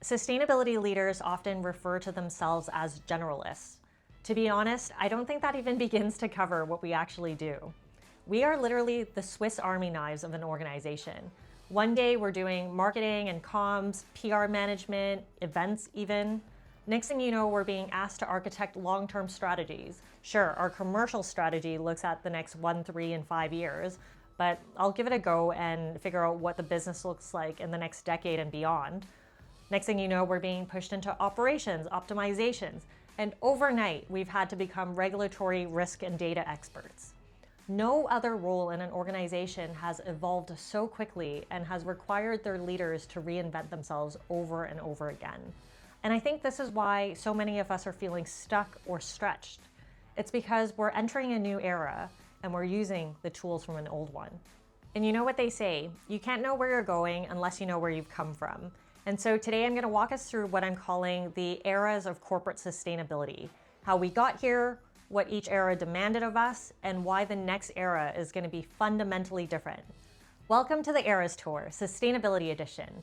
Sustainability leaders often refer to themselves as generalists. To be honest, I don't think that even begins to cover what we actually do. We are literally the Swiss Army knives of an organization. One day we're doing marketing and comms, PR management, events even. Next thing you know, we're being asked to architect long-term strategies. Sure, our commercial strategy looks at the next 1, 3, and 5 years, but I'll give it a go and figure out what the business looks like in the next decade and beyond. Next thing you know, we're being pushed into operations, optimizations, and overnight we've had to become regulatory risk and data experts. No other role in an organization has evolved so quickly and has required their leaders to reinvent themselves over and over again. And I think this is why so many of us are feeling stuck or stretched. It's because we're entering a new era and we're using the tools from an old one. And you know what they say, you can't know where you're going unless you know where you've come from. And so today I'm going to walk us through what I'm calling the eras of corporate sustainability, how we got here, what each era demanded of us, and why the next era is going to be fundamentally different. Welcome to the Eras Tour, Sustainability Edition.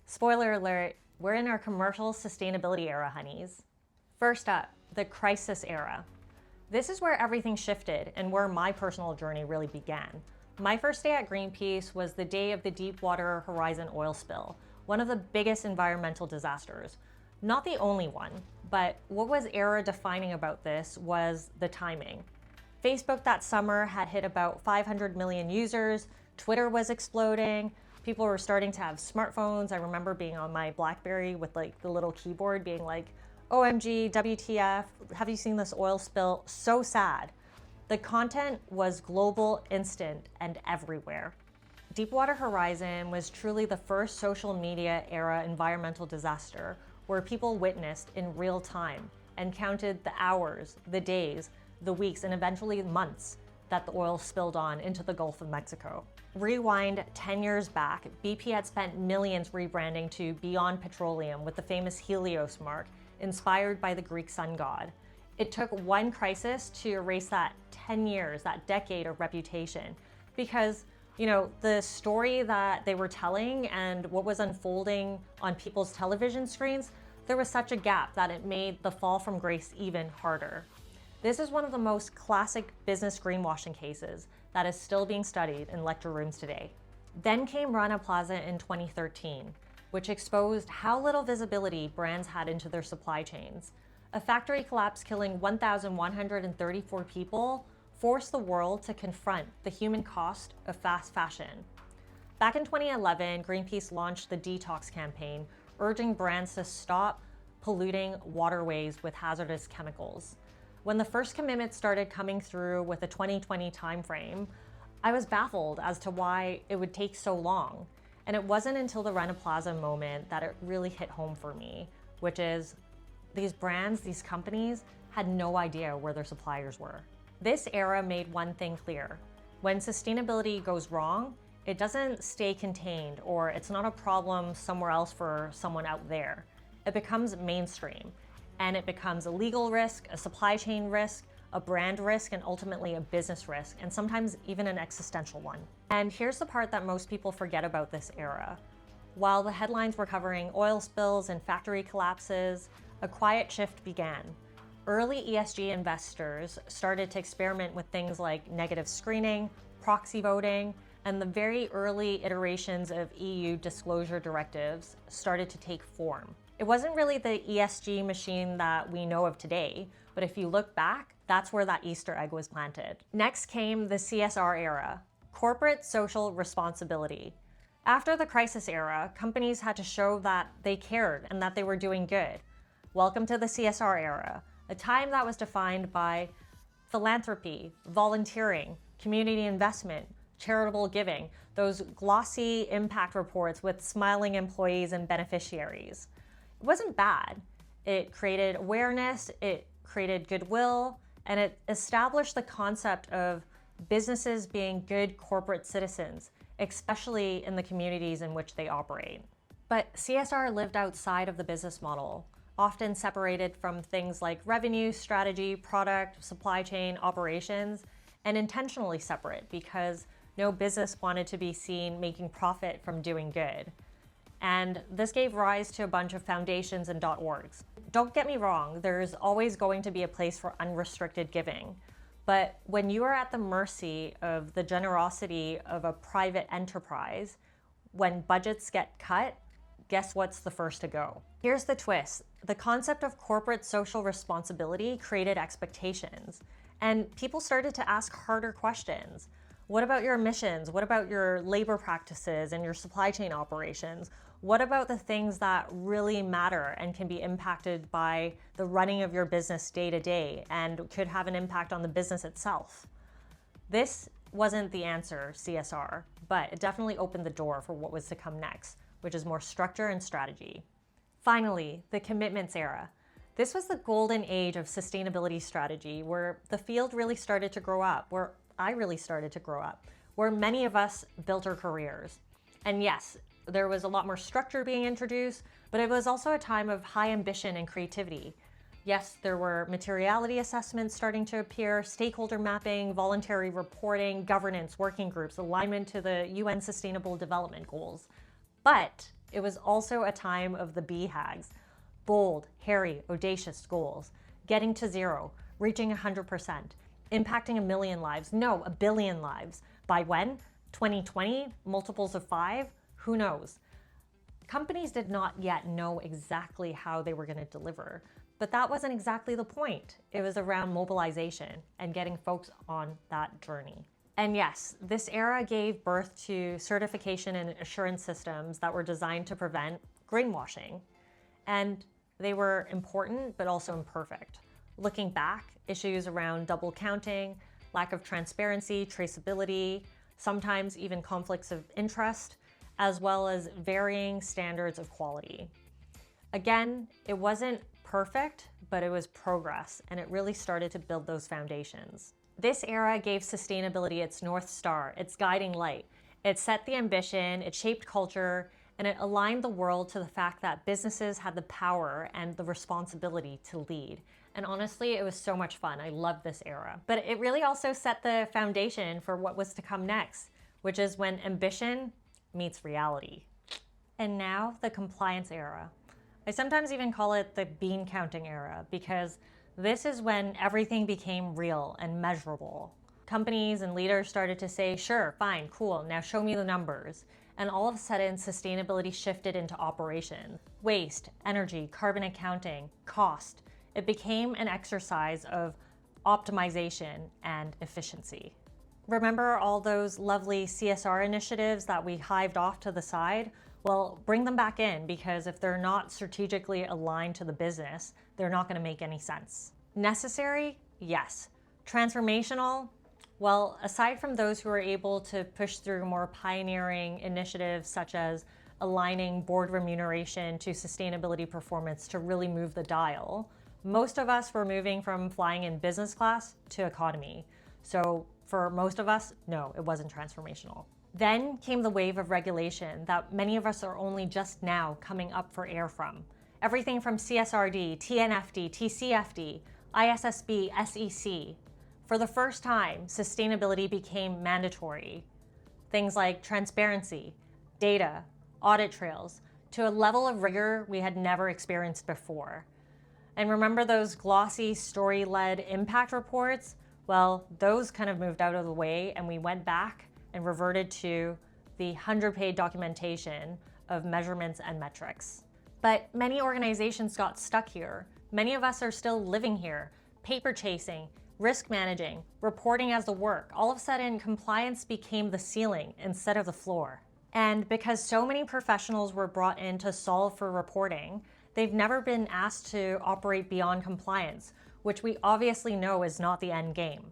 Spoiler alert, we're in our commercial sustainability era, honeys. First up, the crisis era. This is where everything shifted and where my personal journey really began. My first day at Greenpeace was the day of the Deepwater Horizon oil spill, one of the biggest environmental disasters. Not the only one, but what was era defining about this was the timing. Facebook that summer had hit about 500 million users, Twitter was exploding, people were starting to have smartphones. I remember being on my BlackBerry with like the little keyboard being like, OMG, WTF, have you seen this oil spill? So sad. The content was global, instant, and everywhere. Deepwater Horizon was truly the first social media era environmental disaster where people witnessed in real time and counted the hours, the days, the weeks, and eventually months that the oil spilled on into the Gulf of Mexico. Rewind 10 years back, BP had spent millions rebranding to Beyond Petroleum with the famous Helios mark, inspired by the Greek sun god. It took one crisis to erase that 10 years, that decade of reputation, because the story that they were telling and what was unfolding on people's television screens, there was such a gap that it made the fall from grace even harder. This is one of the most classic business greenwashing cases that is still being studied in lecture rooms today. Then came Rana Plaza in 2013, which exposed how little visibility brands had into their supply chains. A factory collapse killing 1,134 people forced the world to confront the human cost of fast fashion. Back in 2011, Greenpeace launched the Detox campaign, urging brands to stop polluting waterways with hazardous chemicals. When the first commitments started coming through with a 2020 timeframe, I was baffled as to why it would take so long. And it wasn't until the Rana Plaza moment that it really hit home for me, which is these brands, these companies had no idea where their suppliers were. This era made one thing clear. When sustainability goes wrong, it doesn't stay contained, or it's not a problem somewhere else for someone out there. It becomes mainstream, and it becomes a legal risk, a supply chain risk, a brand risk, and ultimately a business risk, and sometimes even an existential one. And here's the part that most people forget about this era. While the headlines were covering oil spills and factory collapses, a quiet shift began. Early ESG investors started to experiment with things like negative screening, proxy voting, and the very early iterations of EU disclosure directives started to take form. It wasn't really the ESG machine that we know of today, but if you look back, that's where that Easter egg was planted. Next came the CSR era, corporate social responsibility. After the crisis era, companies had to show that they cared and that they were doing good. Welcome to the CSR era, a time that was defined by philanthropy, volunteering, community investment, charitable giving, those glossy impact reports with smiling employees and beneficiaries. It wasn't bad. It created awareness, it created goodwill, and it established the concept of businesses being good corporate citizens, especially in the communities in which they operate. But CSR lived outside of the business model, often separated from things like revenue, strategy, product, supply chain, operations, and intentionally separate because no business wanted to be seen making profit from doing good. And this gave rise to a bunch of foundations and .orgs. Don't get me wrong, there's always going to be a place for unrestricted giving. But when you are at the mercy of the generosity of a private enterprise, when budgets get cut, guess what's the first to go? Here's the twist. The concept of corporate social responsibility created expectations, and people started to ask harder questions. What about your emissions? What about your labor practices and your supply chain operations? What about the things that really matter and can be impacted by the running of your business day to day and could have an impact on the business itself? This wasn't the answer, CSR, but it definitely opened the door for what was to come next, which is more structure and strategy. Finally, the commitments era. This was the golden age of sustainability strategy, where the field really started to grow up, where I really started to grow up, where many of us built our careers. And yes, there was a lot more structure being introduced, but it was also a time of high ambition and creativity. Yes, there were materiality assessments starting to appear, stakeholder mapping, voluntary reporting, governance, working groups, alignment to the UN Sustainable Development Goals. But it was also a time of the BHAGs, bold, hairy, audacious goals, getting to zero, reaching 100%, impacting 1 million lives, no, 1 billion lives. By when? 2020? Multiples of 5? Who knows? Companies did not yet know exactly how they were going to deliver, but that wasn't exactly the point. It was around mobilization and getting folks on that journey. And yes, this era gave birth to certification and assurance systems that were designed to prevent greenwashing. And they were important, but also imperfect. Looking back, issues around double counting, lack of transparency, traceability, sometimes even conflicts of interest, as well as varying standards of quality. Again, it wasn't perfect, but it was progress, and it really started to build those foundations. This era gave sustainability its North Star, its guiding light. It set the ambition, it shaped culture, and it aligned the world to the fact that businesses had the power and the responsibility to lead. And honestly, it was so much fun. I loved this era. But it really also set the foundation for what was to come next, which is when ambition meets reality. And now, the compliance era. I sometimes even call it the bean counting era, because this is when everything became real and measurable. Companies and leaders started to say, sure, fine, cool, now show me the numbers. And all of a sudden, sustainability shifted into operation. Waste, energy, carbon accounting, cost. It became an exercise of optimization and efficiency. Remember all those lovely CSR initiatives that we hived off to the side? Well, bring them back in, because if they're not strategically aligned to the business, they're not going to make any sense. Necessary? Yes. Transformational? Well, aside from those who are able to push through more pioneering initiatives such as aligning board remuneration to sustainability performance to really move the dial, most of us were moving from flying in business class to economy. So for most of us, no, it wasn't transformational. Then came the wave of regulation that many of us are only just now coming up for air from. Everything from CSRD, TNFD, TCFD, ISSB, SEC. For the first time, sustainability became mandatory. Things like transparency, data, audit trails, to a level of rigor we had never experienced before. And remember those glossy, story-led impact reports? Well, those kind of moved out of the way, and we went back and reverted to the 100-page documentation of measurements and metrics. But many organizations got stuck here. Many of us are still living here, paper chasing, risk managing, reporting as the work. All of a sudden, compliance became the ceiling instead of the floor. And because so many professionals were brought in to solve for reporting, they've never been asked to operate beyond compliance, which we obviously know is not the end game.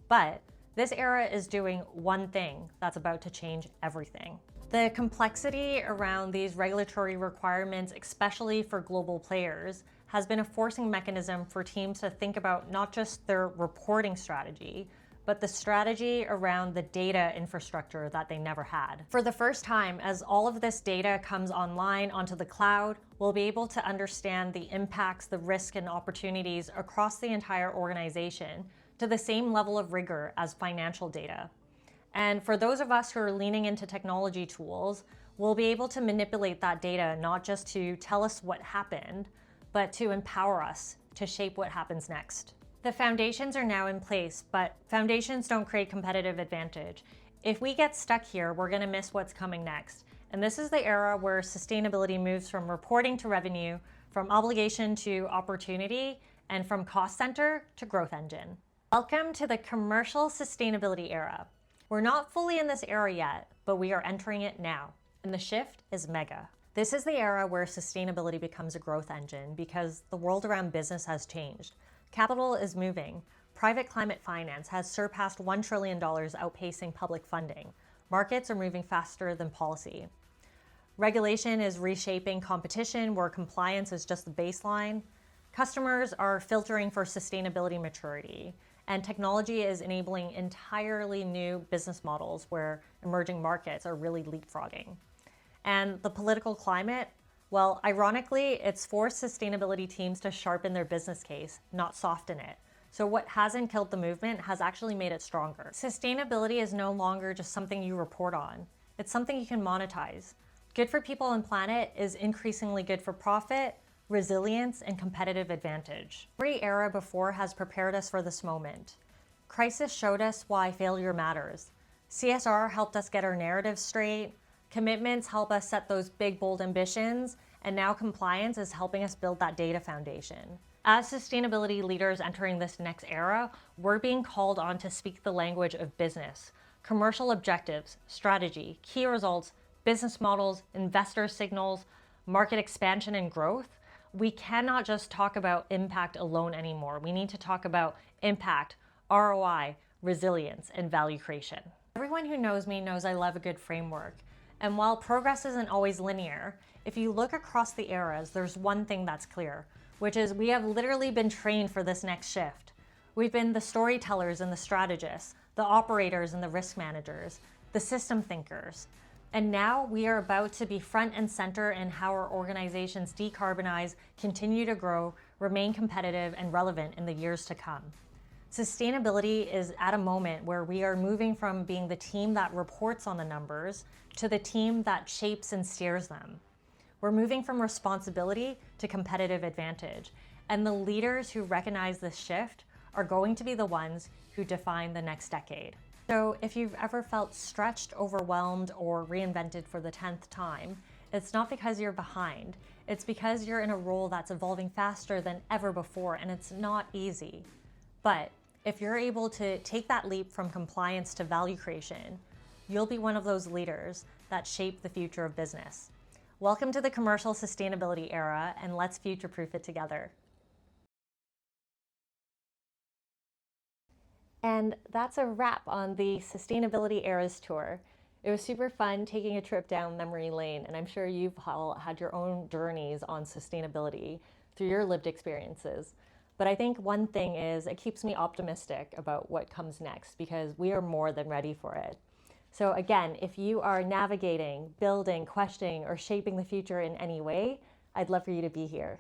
But this era is doing one thing that's about to change everything. The complexity around these regulatory requirements, especially for global players, has been a forcing mechanism for teams to think about not just their reporting strategy, but the strategy around the data infrastructure that they never had. For the first time, as all of this data comes online onto the cloud, we'll be able to understand the impacts, the risk, and opportunities across the entire organization to the same level of rigor as financial data. And for those of us who are leaning into technology tools, We'll be able to manipulate that data not just to tell us what happened, but to empower us to shape what happens next. The foundations are now in place, but foundations don't create competitive advantage. If we get stuck here, we're going to miss what's coming next. And this is the era where sustainability moves from reporting to revenue, from obligation to opportunity, and from cost center to growth engine. Welcome to the commercial sustainability era. We're not fully in this era yet, but we are entering it now. And the shift is mega. This is the era where sustainability becomes a growth engine because the world around business has changed. Capital is moving. Private climate finance has surpassed $1 trillion, outpacing public funding. Markets are moving faster than policy. Regulation is reshaping competition where compliance is just the baseline. Customers are filtering for sustainability maturity. And technology is enabling entirely new business models where emerging markets are really leapfrogging. And the political climate, well, ironically, it's forced sustainability teams to sharpen their business case, not soften it. So what hasn't killed the movement has actually made it stronger. Sustainability is no longer just something you report on. It's something you can monetize. Good for people and planet is increasingly good for profit, resilience, and competitive advantage. Every era before has prepared us for this moment. Crisis showed us why failure matters. CSR helped us get our narrative straight. Commitments help us set those big, bold ambitions. And now compliance is helping us build that data foundation. As sustainability leaders entering this next era, we're being called on to speak the language of business, commercial objectives, strategy, key results, business models, investor signals, market expansion and growth. We cannot just talk about impact alone anymore. We need to talk about impact, ROI, resilience, and value creation. Everyone who knows me knows I love a good framework. And while progress isn't always linear, if you look across the eras, there's one thing that's clear, which is we have literally been trained for this next shift. We've been the storytellers and the strategists, the operators and the risk managers, the system thinkers. And now we are about to be front and center in how our organizations decarbonize, continue to grow, remain competitive and relevant in the years to come. Sustainability is at a moment where we are moving from being the team that reports on the numbers to the team that shapes and steers them. We're moving from responsibility to competitive advantage, and the leaders who recognize this shift are going to be the ones who define the next decade. So if you've ever felt stretched, overwhelmed, or reinvented for the 10th time, it's not because you're behind. It's because you're in a role that's evolving faster than ever before, and it's not easy. But if you're able to take that leap from compliance to value creation, you'll be one of those leaders that shape the future of business. Welcome to the commercial sustainability era, and let's future-proof it together. And that's a wrap on the Sustainability Eras Tour. It was super fun taking a trip down memory lane, and I'm sure you've all had your own journeys on sustainability through your lived experiences. But I think one thing is it keeps me optimistic about what comes next because we are more than ready for it. So again, if you are navigating, building, questioning, or shaping the future in any way, I'd love for you to be here.